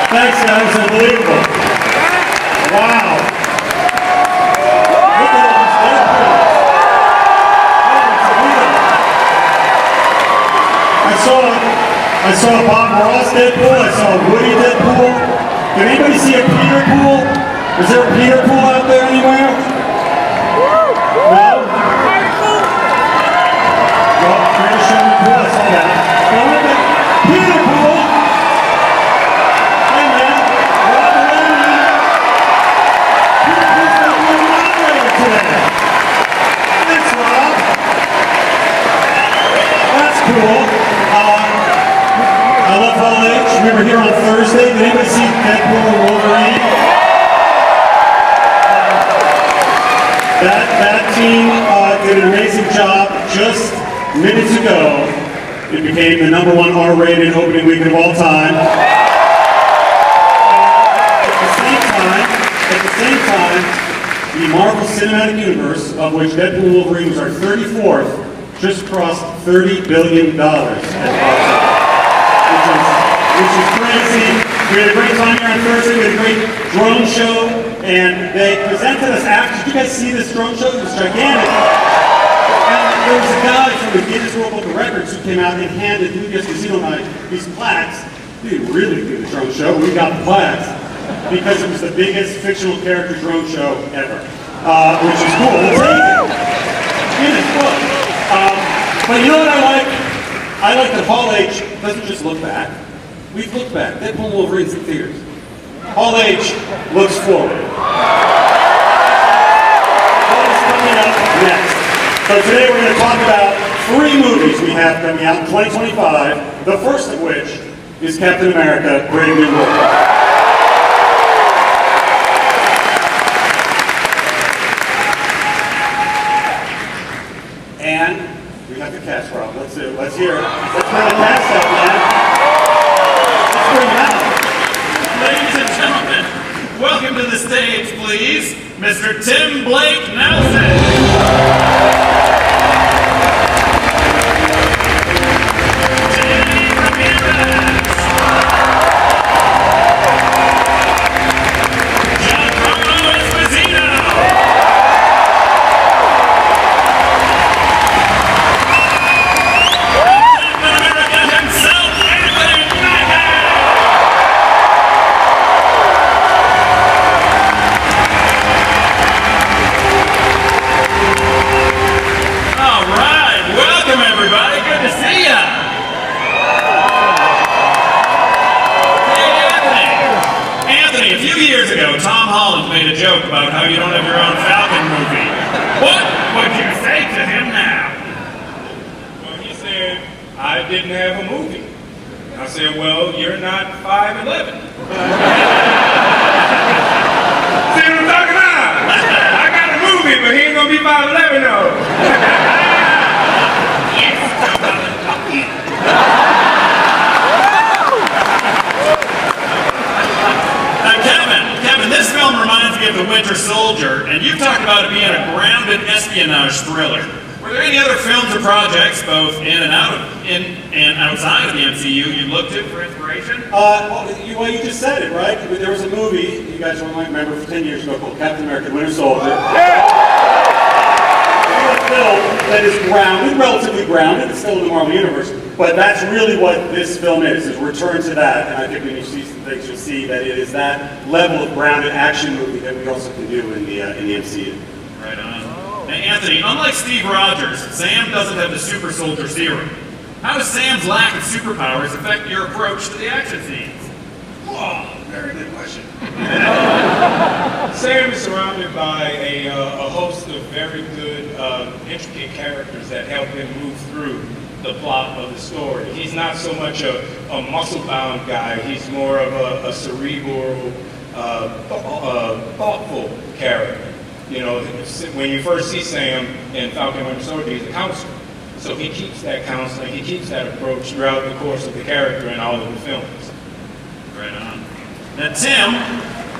Thanks, guys. Unbelievable. Wow. Look at all these Deadpools. I saw Bob Ross Deadpool. I saw Woody Deadpool. Did anybody see a Peter Pool? Is there a Peter Pool out there anywhere? No? Well, Peter Sherman Pool. I saw that. Now look at Peter Pool. Hey man, Rob Maloney. Peter Pool's going to be a moderator today. Thanks, Rob. That's cool. I love Hall H. We were here on Thursday. Did anybody see Deadpool and Wolverine? That team did an amazing job. Just minutes ago, it became the #1 R-rated opening weekend of all time. At the same time, the Marvel Cinematic Universe, of which Deadpool and Wolverine was our 34th, just crossed $30 billion at box office, which is crazy. We had a great time here on Thursday. We had a great drone show, and they presented us after. Did you guys see this drone show? It was gigantic. And there was a guy from the Guinness World Book of Records who came out and handed Lucas Casino Night these plaques. We didn't really do the drone show. We got the plaques because it was the biggest fictional character drone show ever, which is cool. We'll take it. Guinness Book. But you know what I like? I like that Hall H doesn't just look back. We've looked back. Deadpool and Wolverine's in theaters. Hall H looks forward. What is coming up next? So today we're going to talk about 3 movies we have coming out in 2025, the first of which is Captain America, Brave New World. And we have the cast, Rob. Let's hear it. Let's bring the cast up, man. Let's bring them out. Ladies and gentlemen, welcome to the stage, please, Mr. Tim Blake Nelson. Made a joke about how you don't have your own Falcon movie. What would you say to him now? Well, he said, I didn't have a movie. I said, well, you're not 5'11". See what I'm talking about? I got a movie, but he ain't gonna be 5'11", though. Yes, Kevin, this film reminds me of The Winter Soldier, and you've talked about it being a grounded espionage thriller. Were there any other films or projects, both in and outside of the MCU, you looked to for inspiration? Well, you just said it, right? There was a movie, you guys might remember, 10 years ago called Captain America, Winter Soldier. A film that is grounded, relatively grounded, it's still in the Marvel Universe, but that's really what this film is return to that, and I think when you see some things, you'll see that it is that level of grounded action movie that we also can do in the MCU. Right on. Now, Anthony, unlike Steve Rogers, Sam doesn't have the super soldier serum. How does Sam's lack of superpowers affect your approach to the action scenes? Whoa, very good question. Sam is surrounded by a host of very good, intricate characters that help him move through the plot of the story. He's not so much a muscle-bound guy. He's more of a cerebral, thoughtful character. You know, when you first see Sam in Falcon and Winter Soldier, he's a counselor. So he keeps that counseling, he keeps that approach throughout the course of the character in all of the films. Right on. Now, Tim,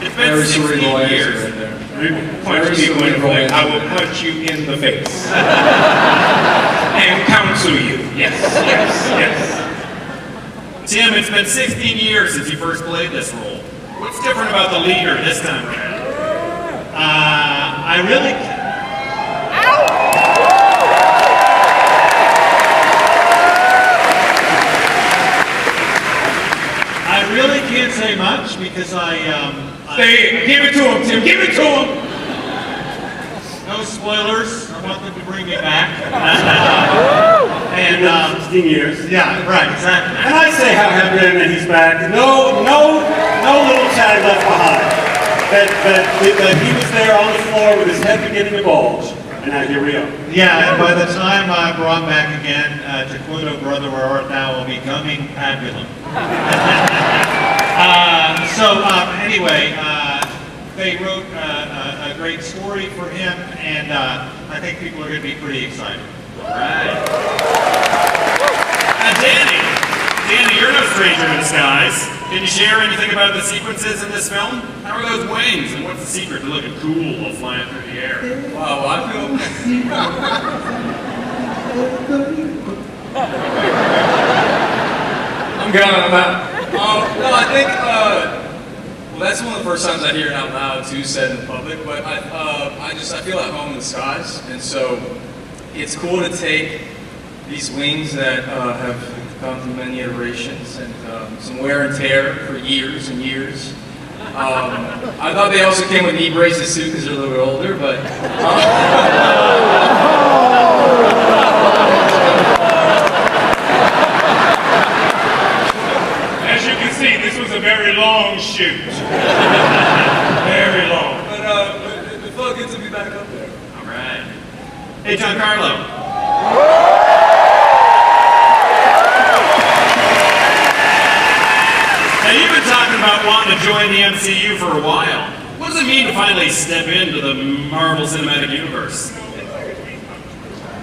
it's been 16 years. Right there. Punch people in the face. I will punch you in the face. And counsel you. Yes, yes, yes. Tim, it's been 16 years since you first played this role. What's different about the leader this time around? I really can't say much because Give it to him, Tim. Give it to him. no spoilers. I want them to bring me back. And 16 years. yeah, right, exactly. And I say how happy I am that he's back. No little tag left behind. That he was there on the floor with his head beginning to bulge. And now here we are. Yeah, and by the time I'm brought back again to Quinn, oh brother, where art thou, will be coming fabulous. Anyway, they wrote a great story for him, and I think people are going to be pretty excited. All right. Danny, you're no stranger to the skies. Can you share anything about the sequences in this film? How are those wings, and what's the secret to looking cool while flying through the air? Wow, I feel. I'm going on that. No, I think. Well, that's one of the first times I hear it out loud too, said in public. But I feel at home in the skies, and so it's cool to take these wings that have gone through many iterations and some wear and tear for years and years. I thought they also came with knee braces too because they're a little bit older, but. As you can see, this was a very long shoot. Very long. But it felt good to be back up there. All right. Hey, Giancarlo. Now, you've been talking about wanting to join the MCU for a while. What does it mean to finally step into the Marvel Cinematic Universe?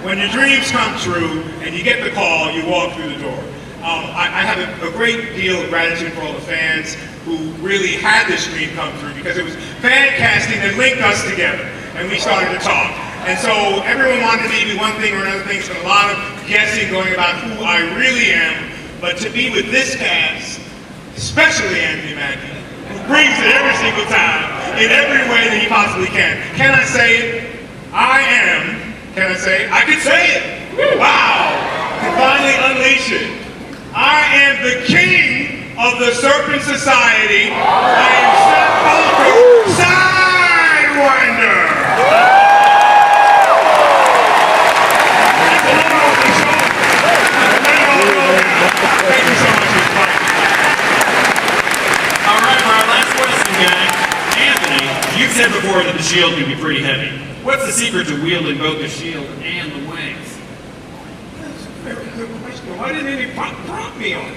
When your dreams come true and you get the call, you walk through the door. I have a great deal of gratitude for all the fans who really had this dream come through because it was fan casting that linked us together and we started to talk. And so everyone wanted me to do one thing or another thing, so a lot of guessing going about who I really am. But to be with this cast, especially Anthony Mackie, who brings it every single time in every way that he possibly can. Can I say it? Can I say it? I can say it! Wow! Can finally unleash it. I am the king of the Serpent Society. I am Seth Walker, Sidewinder! Thank you so much for this fight. All right, for our last question, guys. Anthony, you've said before that the shield can be pretty heavy. What's the secret to wielding both the shield and the wings? That's a very good question. Why didn't any prompt me on it?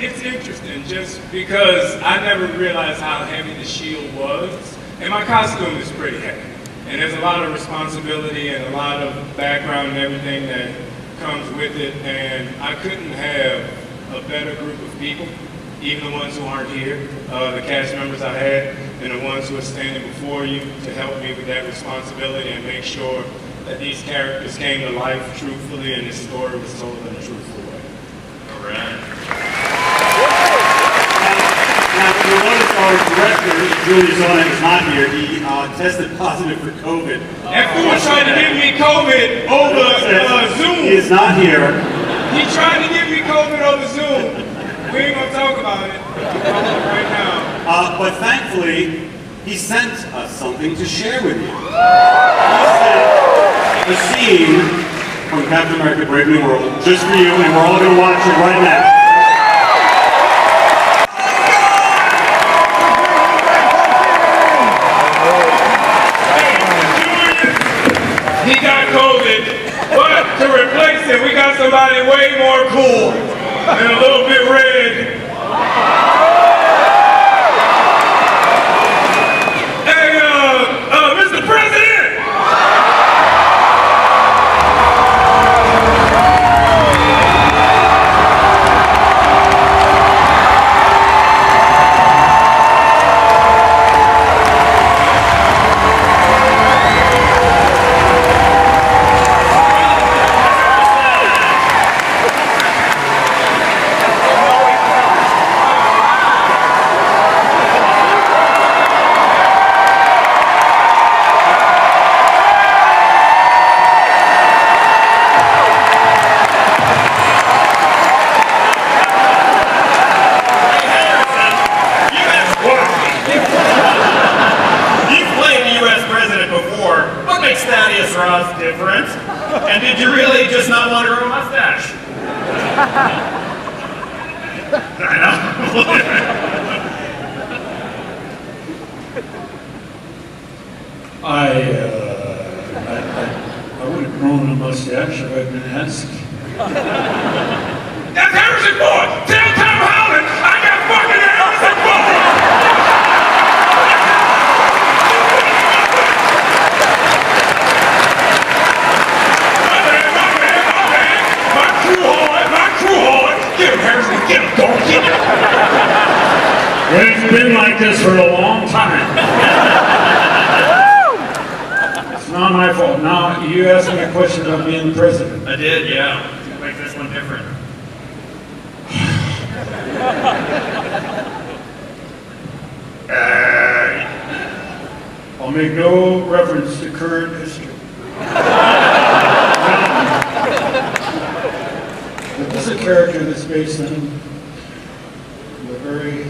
It's interesting just because I never realized how heavy the shield was. And my costume is pretty heavy. And there's a lot of responsibility and a lot of background and everything that comes with it. And I couldn't have a better group of people, even the ones who aren't here, the cast members I had, and the ones who are standing before you to help me with that responsibility and make sure that these characters came to life truthfully and this story was told in a truthful way. All right. Now, you'll notice our director, Julius Zona, is not here. He tested positive for COVID. That fool tried to give me COVID over Zoom. He is not here. He tried to give me COVID over Zoom. We ain't gonna talk about it. Right now. But thankfully, he sent us something to share with you. He sent a scene from Captain America: Brave New World just for you, and we're all going to watch it right now. He got COVID, but to replace it, we got somebody way more cool and a little bit red. Hey, Mr. President! I would have grown a mustache if I'd been asked. That's Harrison Ford! Tell Tom Holland I got fucking Harrison Ford! My crew hard! Get him, Harrison! Get him! Go get him! It's been like this for a long time. It's not my fault. Now, you asked me a question about being the president. I did, yeah. Make this one different. I'll make no reference to current history. But this is a character that's based on a very,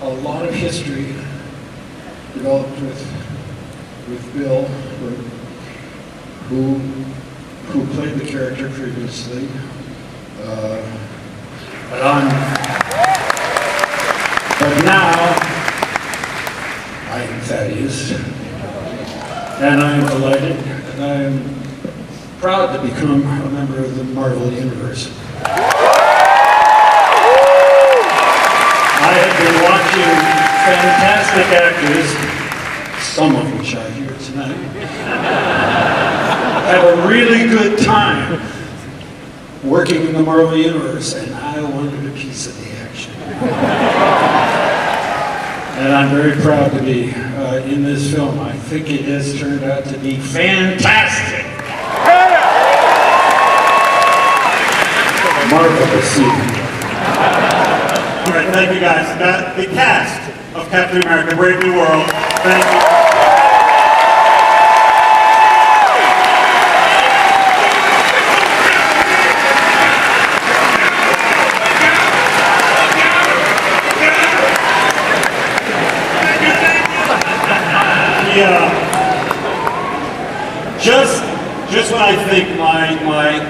a lot of history developed with Bill, who played the character previously. But now, I am Thaddeus, and I am delighted, and I am proud to become a member of the Marvel Universe. I have been watching fantastic actors, some of which are here tonight, have a really good time working in the Marvel Universe, and I wanted a piece of the action. And I'm very proud to be in this film. I think it has turned out to be fantastic. Marvelous. All right, thank you guys. The cast of Captain America: Brave New World. Thank you. Just when I think my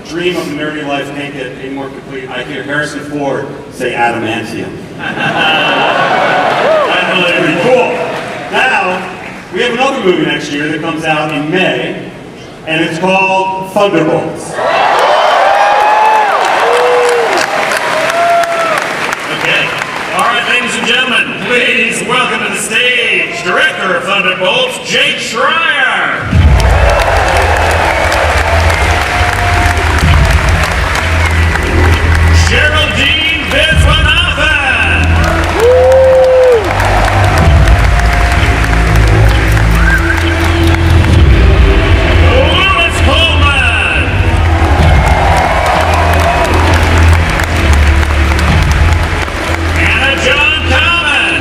dream of a nerdy life can't get any more complete, I hear Harrison Ford say adamantium. That's really pretty cool. Now, we have another movie next year that comes out in May, and it's called Thunderbolts. Okay. All right, ladies and gentlemen, please welcome to the stage, Director of Thunderbolts, Jake Schreier. Geraldine Viswanathan. Lewis Coleman. Anna John Common.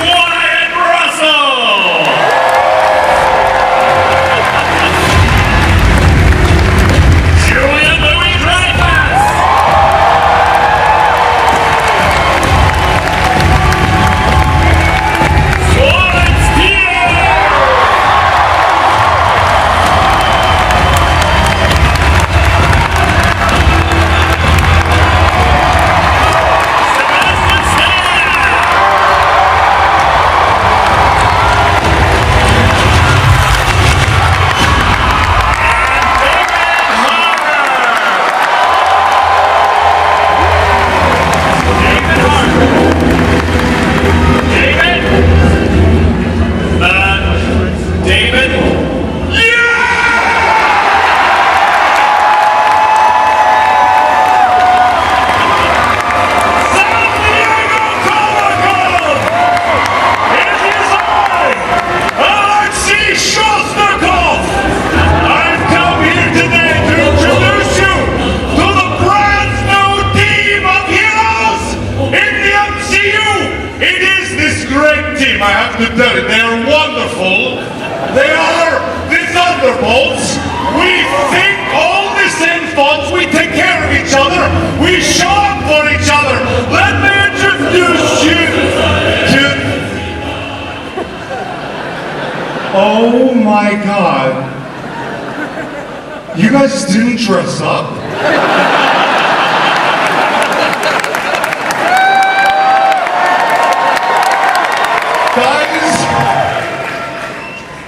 Wyatt Russell. Julia Louis-Dreyfus. Florence Pugh. Sebastian Stan. David. San Diego Comic-Con! It is I, Alexei Shostakov! I've come here today to introduce you to the brand new team of heroes in the MCU! It is this great team, I have to tell you. They are wonderful. They are the Thunderbolts. We think all the same thoughts. We take care of each other. We show up for each other. Let me introduce you to... Oh my God. You guys didn't dress up?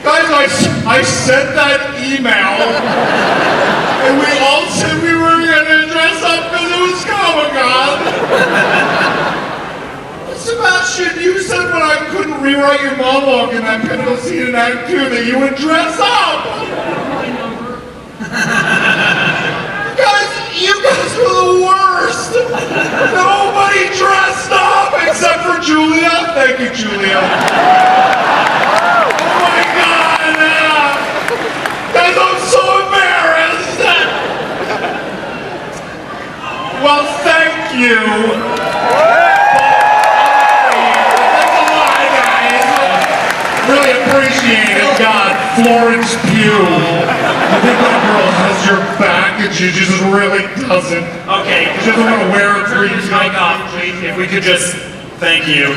Guys, I sent that email, and we all said we were gonna dress up because it was Comic-Con. Sebastian, you said when I couldn't rewrite your monologue in that pivotal scene in Act 2 that you would dress up! You guys were the worst! Nobody dressed up except for Julia. Thank you, Julia. Oh my God! Guys, I'm so embarrassed! Well, thank you. Really appreciate it, God. Florence Pugh. You think that girl has your back and she just really doesn't? Okay. She doesn't want to wear a Turn green this mic off, please. If we could just thank you.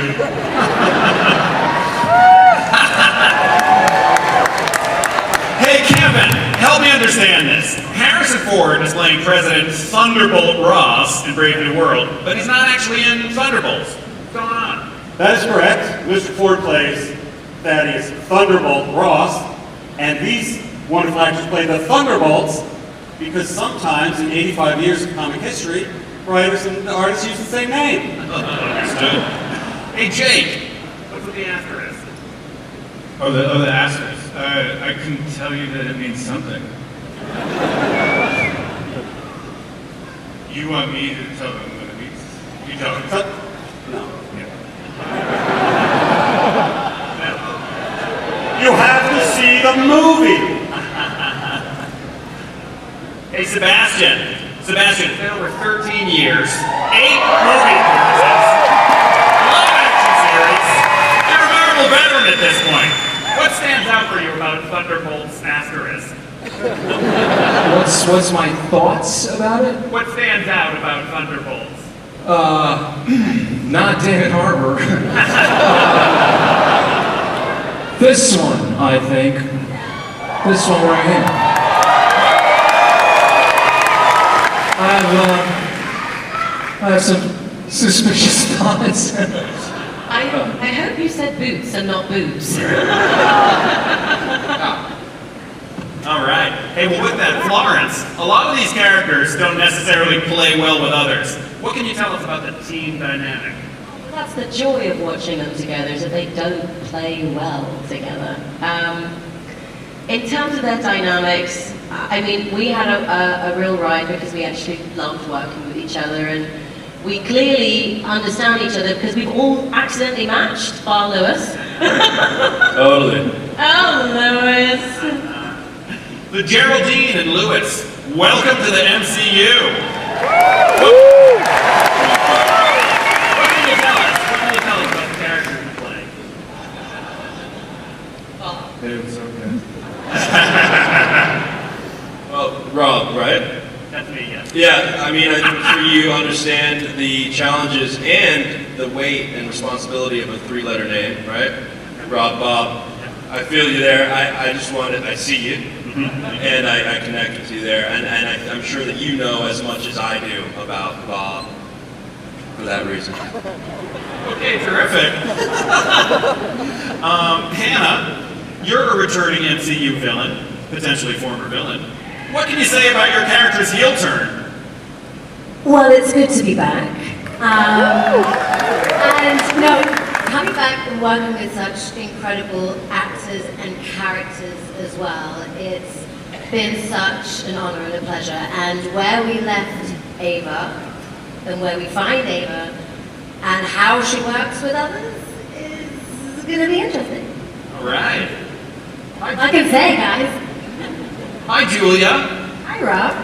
Hey, Kevin, help me understand this. Harrison Ford is playing President Thunderbolt Ross in Brave New World, but he's not actually in Thunderbolts. What's going on? That is correct. Mr. Ford plays Thaddeus Thunderbolt Ross, and these wonderful actors play the Thunderbolts because sometimes in 85 years of comic history, writers and artists use the same name. Understood. Hey, Jake, what's with the asterisk? Oh, the asterisk. I can tell you that it means something. You want me to tell them what it means? You don't? No. You have to see the movie. Hey, Sebastian, it's been over 13 years, 8 movie appearances, live action series. You're a memorable veteran at this point. What stands out for you about Thunderbolts asterisk? What's my thoughts about it? What stands out about Thunderbolts? Not David Harbour. This one, I think. This one right here. I have some suspicious thoughts. I hope you said boots and not boobs. All right. Hey, well, with that, Florence, a lot of these characters don't necessarily play well with others. What can you tell us about the team dynamic? Well, that's the joy of watching them together, is that they don't play well together. In terms of their dynamics, I mean, we had a real ride because we actually loved working with each other, and we clearly understand each other because we've all accidentally matched, bar Lewis. Totally. Oh, Lewis. The Geraldine and Lewis, welcome to the MCU. What can you tell us? What can you tell us about the characters you play? It was okay. Well, Rob, right? That's me, yes. Yeah, I mean, I'm sure you understand the challenges and the weight and responsibility of a 3-letter name, right? Rob, Bob. I feel you there. I just wanted, I see you, and I connect with you there, and I'm sure that you know as much as I do about Bob for that reason. Okay, terrific. Hannah, you're a returning MCU villain, potentially former villain. What can you say about your character's heel turn? Well, it's good to be back. And, you know, coming back and working with such incredible actors and characters as well, it's been such an honor and a pleasure. And where we left Ava, and where we find Ava, and how she works with others is going to be interesting. All right. I can say, guys. Hi, Julia. Hi, Rob.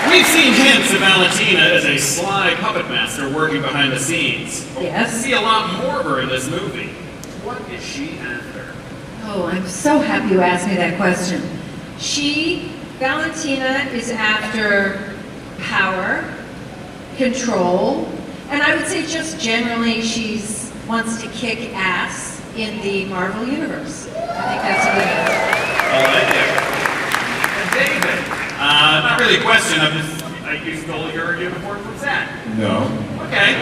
We've seen hints of Valentina as a sly puppet master working behind the scenes. Yes. We see a lot more of her in this movie. What is she after? Oh, I'm so happy you asked me that question. Valentina is after power, control, and I would say just generally wants to kick ass. in the Marvel Universe. I think that's a good answer. I like it. And David, not really a question, you stole your uniform from Zach. No. Okay.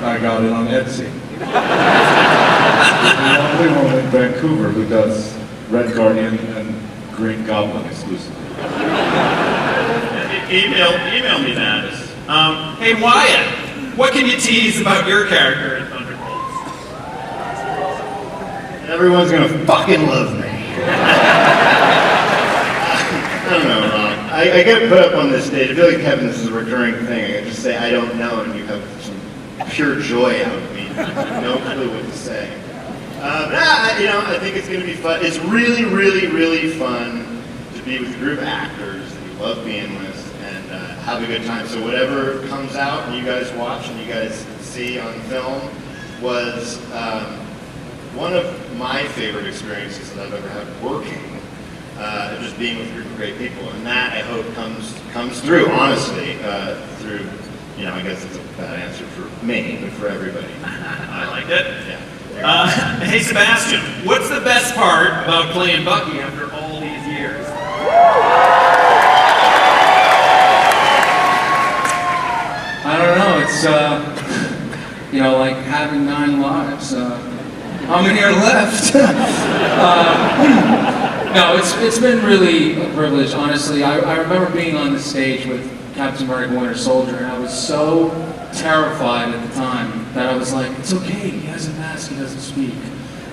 I got it on Etsy. The only one in Vancouver who does Red Guardian and Green Goblin exclusively. Email me that. Hey Wyatt, what can you tease about your character in Thunderbolts? Everyone's gonna fucking love me. I don't know, Ron. I get put up on this stage. I feel like, Kevin, this is a recurring thing. I can just say I don't know, and you have some pure joy out of me. No clue what to say. I think it's going to be fun. It's really, really, really fun to be with a group of actors that you love being with and have a good time. So whatever comes out and you guys watch and you guys see on film was one of my favorite experiences that I've ever had working. Just being with a group of great people, and that I hope comes through. Honestly, through I guess it's a bad answer for me, but for everybody. I liked it. Yeah. Hey Sebastian, what's the best part about playing Bucky after all these years? I don't know, it's, like having 9 lives. How many are left? No, it's been really a privilege, honestly. I remember being on the stage with Captain America Winter Soldier, and I was so terrified at the time that I was like, it's okay, he has a mask, he doesn't speak.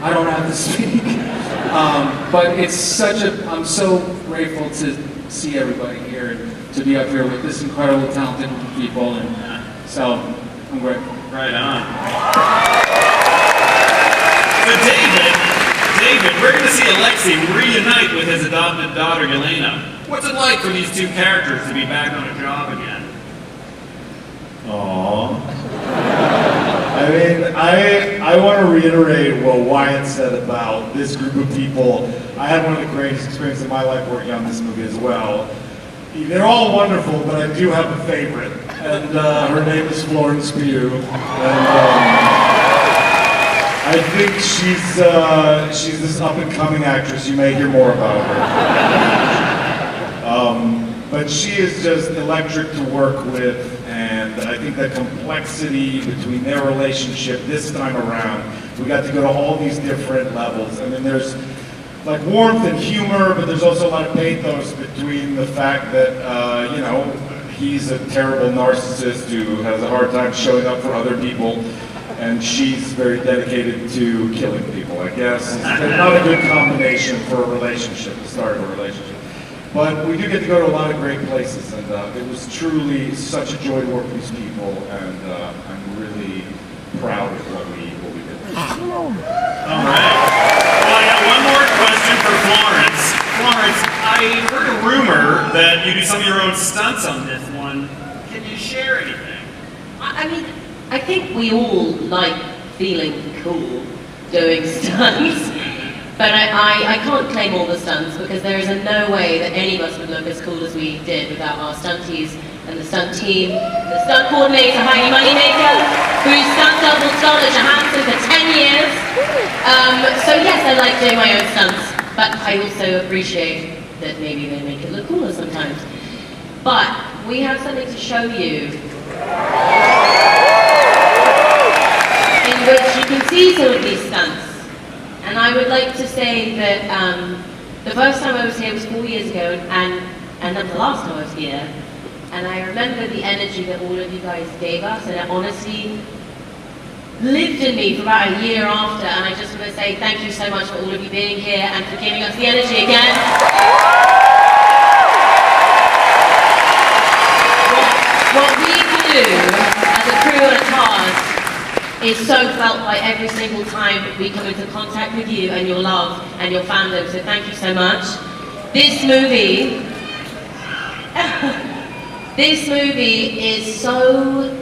I don't have to speak. But it's I'm so grateful to see everybody here and to be up here with this incredible, talented group of people, and so I'm grateful. Right on. So David, we're going to see Alexei reunite with his adopted daughter, Yelena. What's it like for these two characters to be back on a job again? Aww. I mean, I want to reiterate what Wyatt said about this group of people. I had one of the greatest experiences of my life working on this movie as well. They're all wonderful, but I do have a favorite, and her name is Florence Pugh. And I think she's this up-and-coming actress. You may hear more about her. But she is just electric to work with, and I think the complexity between their relationship this time around, we got to go to all these different levels. I mean, there's like warmth and humor, but there's also a lot of pathos between the fact that, he's a terrible narcissist who has a hard time showing up for other people, and she's very dedicated to killing people, I guess. It's not a good combination for a relationship, the start of a relationship. But we do get to go to a lot of great places, and it was truly such a joy to work with these people, and I'm really proud of what we did. All right. Well, I got one more question for Florence. Florence, I heard a rumor that you do some of your own stunts on this one. Can you share anything? I mean, I think we all like feeling cool doing stunts. But I can't claim all the stunts because there is no way that any of us would look as cool as we did without our stunties and the stunt team, the stunt coordinator, Heidi Moneymaker, who's stunt double Scarlett Johansson for 10 years. So yes, I like doing my own stunts, but I also appreciate that maybe they make it look cooler sometimes. But we have something to show you in which you can see some of these stunts. And I would like to say that the first time I was here was 4 years ago, and then the last time I was here. And I remember the energy that all of you guys gave us, and it honestly lived in me for about a year after. And I just want to say thank you so much for all of you being here and for giving us the energy again. What we do as a crew on a cast is so felt by every single time we come into contact with you and your love and your fandom, so thank you so much. This movie is so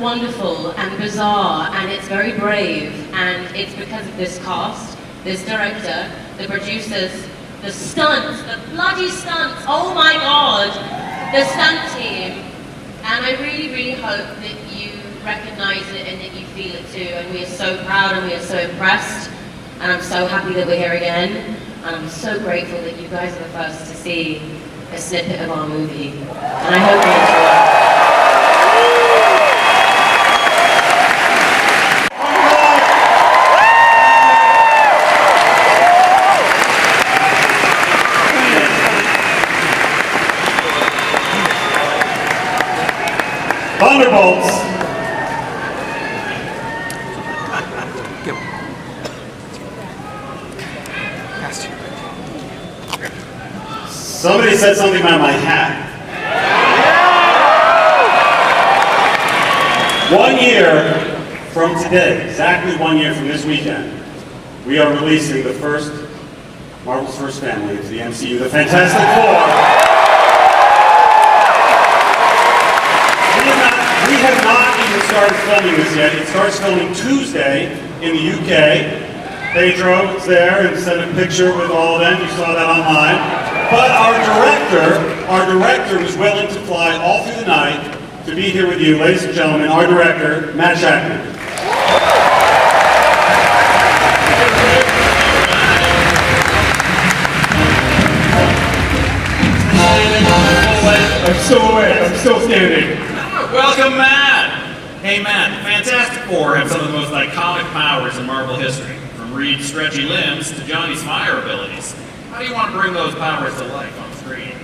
wonderful and bizarre, and it's very brave, and it's because of this cast, this director, the producers, the stunts, the bloody stunts, oh my god, the stunt team, and I really, really hope that you recognize it and that you feel it too. And we are so proud and we are so impressed. And I'm so happy that we're here again. And I'm so grateful that you guys are the first to see a snippet of our movie. And I hope you enjoy it. Thunderbolts. Somebody said something about my hat. 1 year from today, exactly 1 year from this weekend, we are releasing the first, Marvel's first family into the MCU, the Fantastic Four. We have not even started filming this yet. It starts filming Tuesday in the UK. Pedro was there and sent a picture with all of them. You saw that online. But our director was willing to fly all through the night to be here with you, ladies and gentlemen, our director, Matt Shackman. I'm still awake. I'm still standing. Welcome, Matt! Hey, Matt, Fantastic Four have some of the most iconic powers in Marvel history, from Reed's stretchy limbs to Johnny's fire abilities. How do you want to bring those powers to life on screen?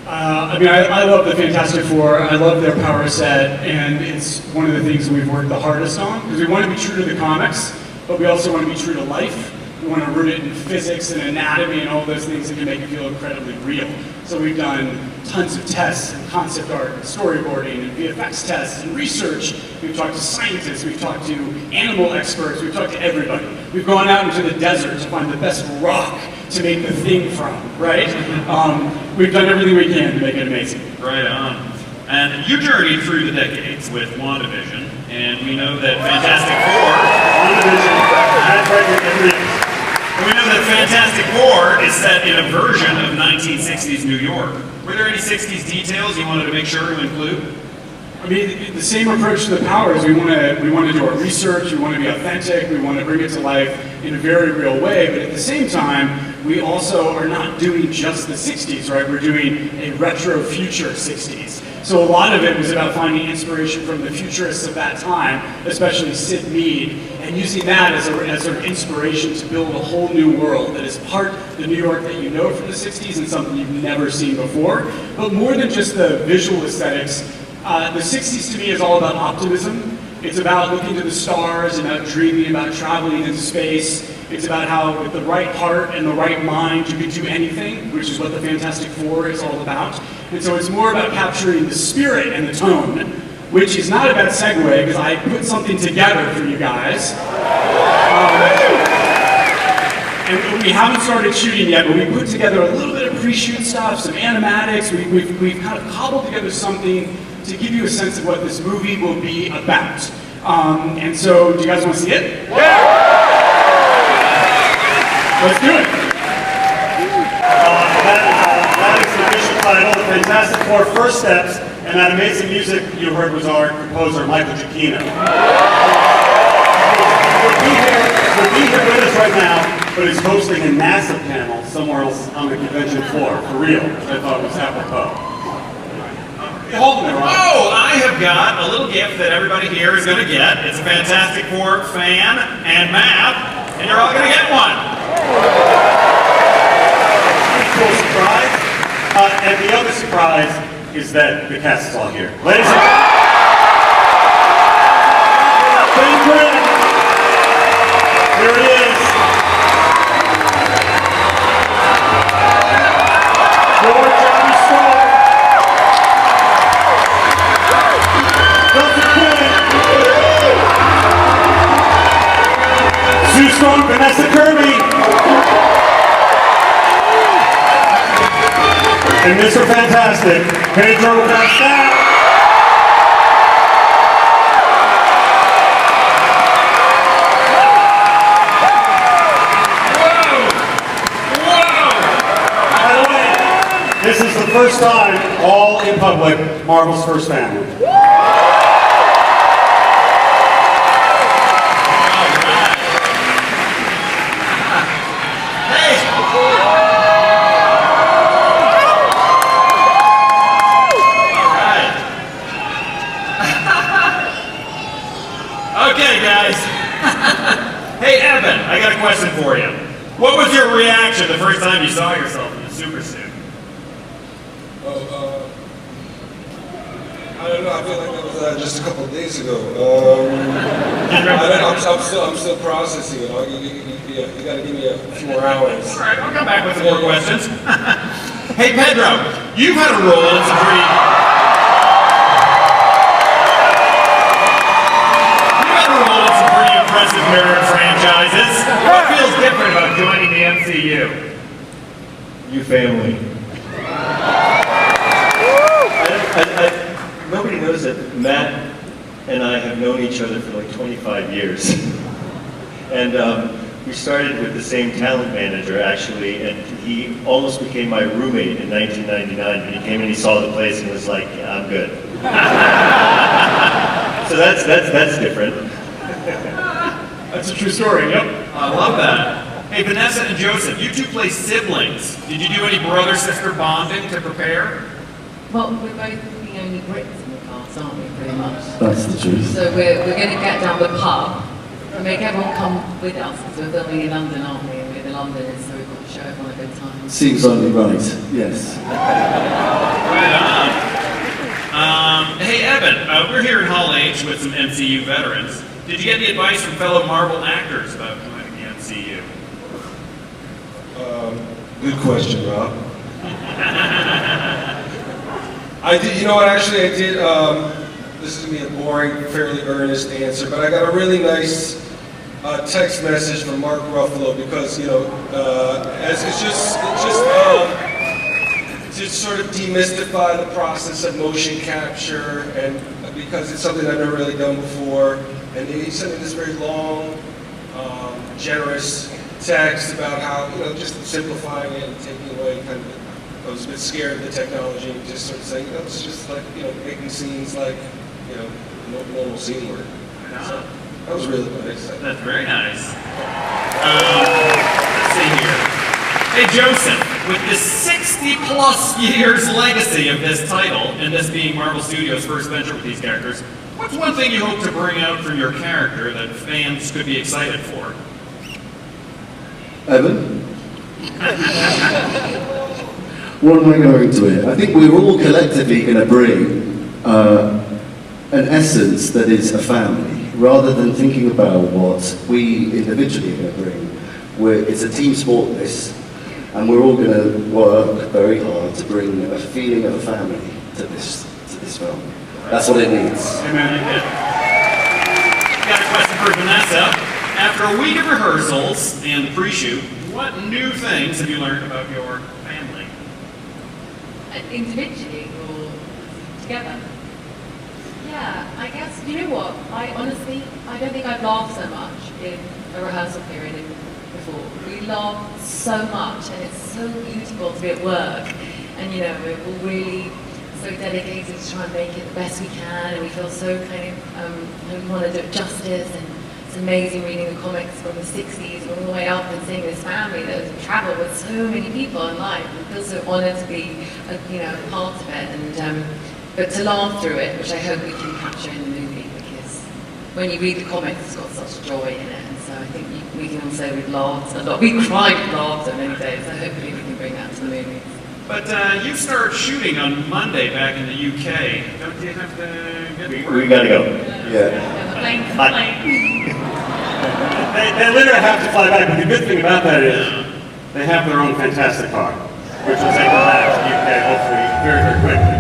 I love the Fantastic Four. I love their power set, and it's one of the things that we've worked the hardest on, because we want to be true to the comics, but we also want to be true to life. We want to root it in physics and anatomy and all those things that can make it feel incredibly real. So we've done tons of tests and concept art and storyboarding and VFX tests and research. We've talked to scientists, we've talked to animal experts, we've talked to everybody. We've gone out into the desert to find the best rock to make the thing from, right? We've done everything we can to make it amazing. Right on. And you journeyed through the decades with WandaVision, and we know that Fantastic Four is set in a version of 1960s New York. Were there any 60s details you wanted to make sure to include? I mean, the same approach to the powers. We want to do our research, we want to be authentic, we want to bring it to life in a very real way, but at the same time, we also are not doing just the 60s, right? We're doing a retro future 60s. So a lot of it was about finding inspiration from the futurists of that time, especially Sid Mead, and using that as an inspiration to build a whole new world that is part the New York that you know from the 60s and something you've never seen before. But more than just the visual aesthetics, the 60s to me is all about optimism. It's about looking to the stars, about dreaming, about traveling into space. It's about how with the right heart and the right mind you can do anything, which is what the Fantastic Four is all about. And so it's more about capturing the spirit and the tone, which is not a bad segue because I put something together for you guys. And we haven't started shooting yet, but we put together a little bit of pre-shoot stuff, some animatics. We've kind of cobbled together something to give you a sense of what this movie will be about. And so, do you guys want to see it? Yeah! Let's do it. That is the official title, The Fantastic Four First Steps, and that amazing music you heard was our composer, Michael Giacchino. He'll be here with us right now, but he's hosting a NASA panel somewhere else on the convention floor, for real, which I thought was apropos. Hold it, Ron. Oh, I have got a little gift that everybody here is going to get. It's a Fantastic Four fan and map, and you're all going to get one. Cool surprise. And the other surprise is that the cast is all here. Ladies and gentlemen, here it is. George Johnny Starr. Sue Storm, Vanessa Kirby, and Mr. Fantastic, Pedro Pascal. By the way, this is the first time, all in public, Marvel's first family. got a question for you. What was your reaction the first time you saw yourself in the super suit? I don't know. I feel like that was just a couple of days ago. I'm still processing it. You got to give me a few more hours. All right, I'll come back with some more questions. Hey, Pedro, you've had a role in some pretty... impressive nerd franchises. What feels different about joining the MCU? You family. Nobody knows that Matt and I have known each other for like 25 years. And we started with the same talent manager, actually, and he almost became my roommate in 1999. When he came in, he saw the place and was like, yeah, I'm good. So that's different. That's a true story, yep. I love that. Hey, Vanessa and Joseph, you two play siblings. Did you do any brother-sister bonding to prepare? Well, we're both the only Brits in the cast, aren't we, pretty much? That's the truth. So we're going to get down the pub and make everyone come with us, because we're filming in London, aren't we? And we're in London, so we've got to show everyone a good time. Seems only right, yes. Right on. Hey, Ebon, we're here in Hall H with some MCU veterans. Did you get any advice from fellow Marvel actors about joining the MCU? Good question, Rob. I did, you know what, actually I did, this is going to be a boring, fairly earnest answer, but I got a really nice text message from Mark Ruffalo because, you know, as it's just to sort of demystify the process of motion capture, and because it's something I've never really done before. And he sent me this very long, generous text about how, you know, just simplifying it and taking away kind of, I was a bit scared of the technology and just sort of saying, you know, it's just like, you know, making scenes like, you know, normal scene work. So that was really nice. That's very nice. Let's see here. Hey, Joseph, with the 60-plus years legacy of this title, and this being Marvel Studios' first venture with these characters, what's one thing you hope to bring out from your character that fans could be excited for? Evan? What am I going to it? I think we're all collectively going to bring an essence that is a family, rather than thinking about what we individually are going to bring. It's a team sport, this, and we're all going to work very hard to bring a feeling of a family to this film. That's what it needs. Amen. Got a question for Vanessa. After a week of rehearsals and pre-shoot, what new things have you learned about your family? Individually or together? Yeah, I guess, you know what? I honestly don't think I've laughed so much in a rehearsal period before. We laugh so much, and it's so beautiful to be at work. And you know, we're all really so dedicated to try and make it the best we can, and we feel so kind of, we want to do it justice, and it's amazing reading the comics from the 60s all the way up and seeing this family that has traveled with so many people in life. We feel so honoured to be, you know, part of it, and but to laugh through it, which I hope we can capture in the movie, because when you read the comics, it's got such joy in it, and so I think we can all say we've laughed a lot. We cried and laughed on many days, so hopefully we can bring that to the movie. But you start shooting on Monday back in the UK. Don't you have to get to work? We gotta go. Yeah. They literally have to fly back, but the good thing about that is they have their own fantastic car, which will take them back to the UK hopefully very, very quickly.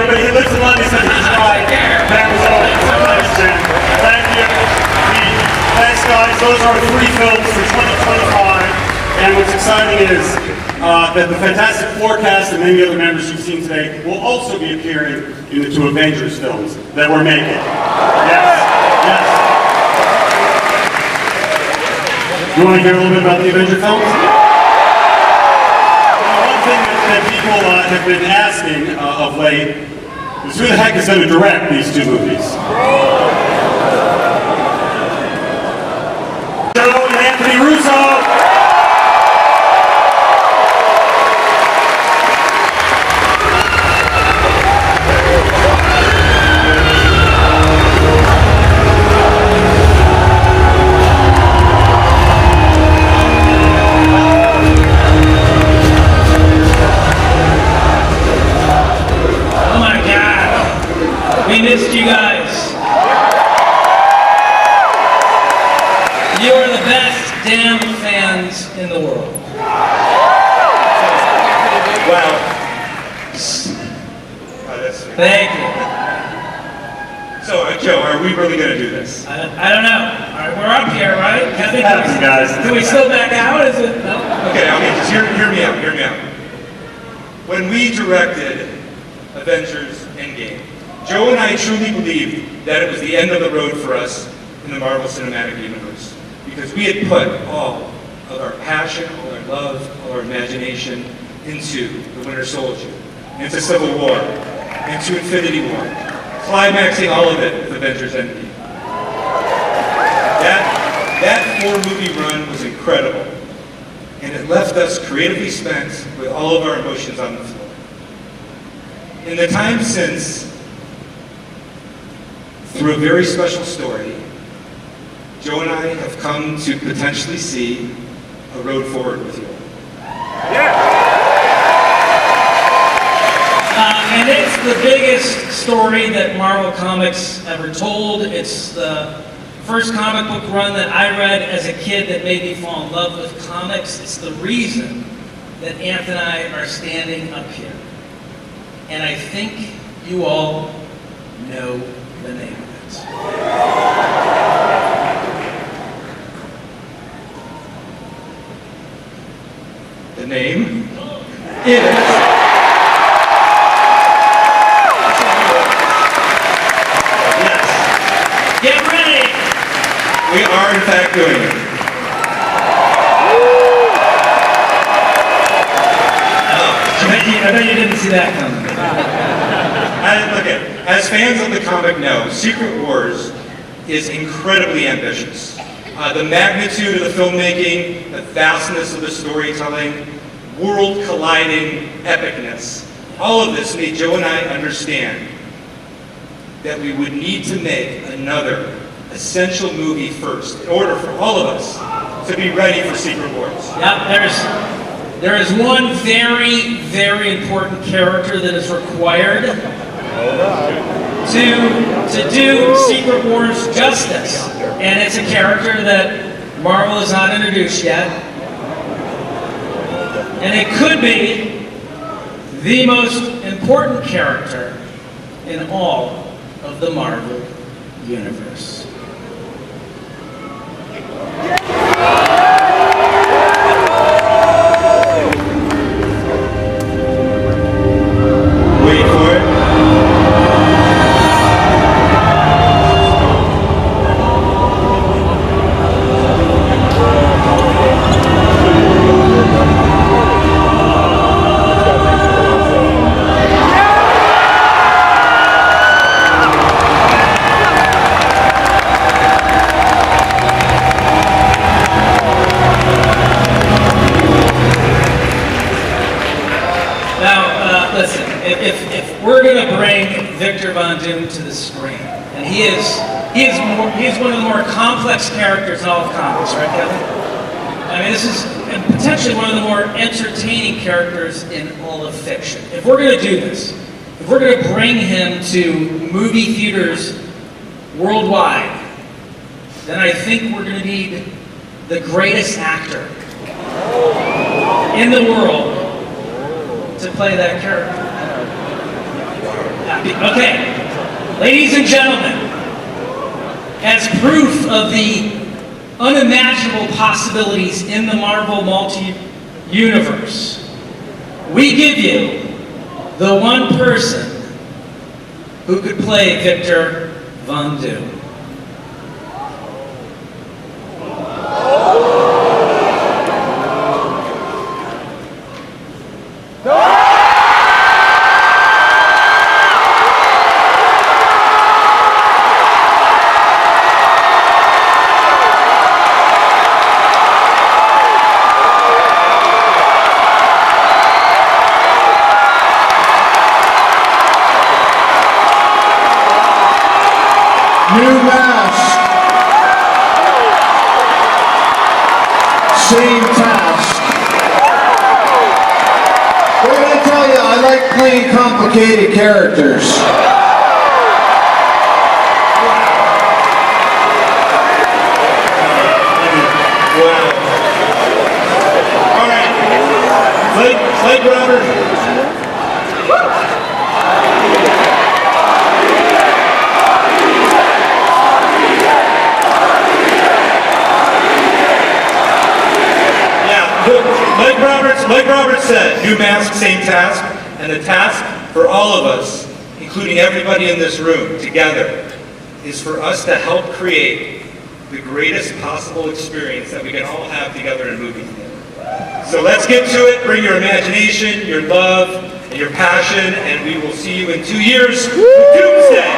everybody. He lives in London. He said he's right. That was all. Nice, Jim. Thank you. Thanks, guys. Those are 3 films for 2025. And what's exciting is that the Fantastic Four cast and many other members you've seen today will also be appearing in the 2 Avengers films that we're making. Yes. Yes. You want to hear a little bit about the Avenger films? One thing that people have been asking of late is who the heck is going to direct these 2 movies? Joe and Anthony Russo! We missed you guys. You are the best damn fans in the world. Wow. Thank you. So, Joe, are we really going to do this? I don't know. All right, we're up here, right? Happens, guys. Do we still back out? Is it? No? Okay, just hear me out, hear me out. When we directed Avengers Endgame, Joe and I truly believed that it was the end of the road for us in the Marvel Cinematic Universe. Because we had put all of our passion, all our love, all our imagination into the Winter Soldier, into Civil War, into Infinity War, climaxing all of it with Avengers Endgame. That 4-movie run was incredible. And it left us creatively spent with all of our emotions on the floor. In the time since, through a very special story, Joe and I have come to potentially see a road forward with you. And it's the biggest story that Marvel Comics ever told. It's the first comic book run that I read as a kid that made me fall in love with comics. It's the reason that Anthony and I are standing up here. And I think you all know the name of it. The name is... Get ready! We are in fact doing it. I bet you didn't see that coming. As fans of the comic know, Secret Wars is incredibly ambitious. The magnitude of the filmmaking, the vastness of the storytelling, world-colliding epicness, all of this made Joe and I understand that we would need to make another essential movie first in order for all of us to be ready for Secret Wars. Yep, there is one very, very important character that is required to do Secret Wars justice. And it's a character that Marvel has not introduced yet. And it could be the most important character in all of the Marvel Universe. Wait for it. To the screen, and he is one of the more complex characters in all of comics, right, Kevin? I mean, this is potentially one of the more entertaining characters in all of fiction. If we're going to do this, if we're going to bring him to movie theaters worldwide, then I think we're going to need the greatest actor in the world to play that character. Yeah. Okay, ladies and gentlemen, as proof of the unimaginable possibilities in the Marvel multi-universe, we give you the one person who could play Victor Von Doom. New mask. Same task. What did I tell you? I like playing complicated characters. Wow. All right. Blake Robert. Like Robert said, new mask, same task, and the task for all of us, including everybody in this room together, is for us to help create the greatest possible experience that we can all have together in a movie theater. So let's get to it. Bring your imagination, your love, and your passion, and we will see you in 2 years with Doomsday.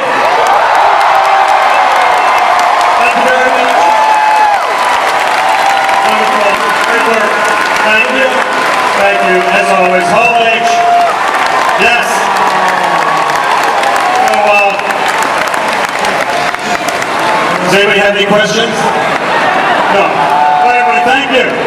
Thank you very much. Wonderful. Great work. Thank you. Thank you, as always. Hall H. Yes. So, does anybody have any questions? No. All right, everybody, thank you.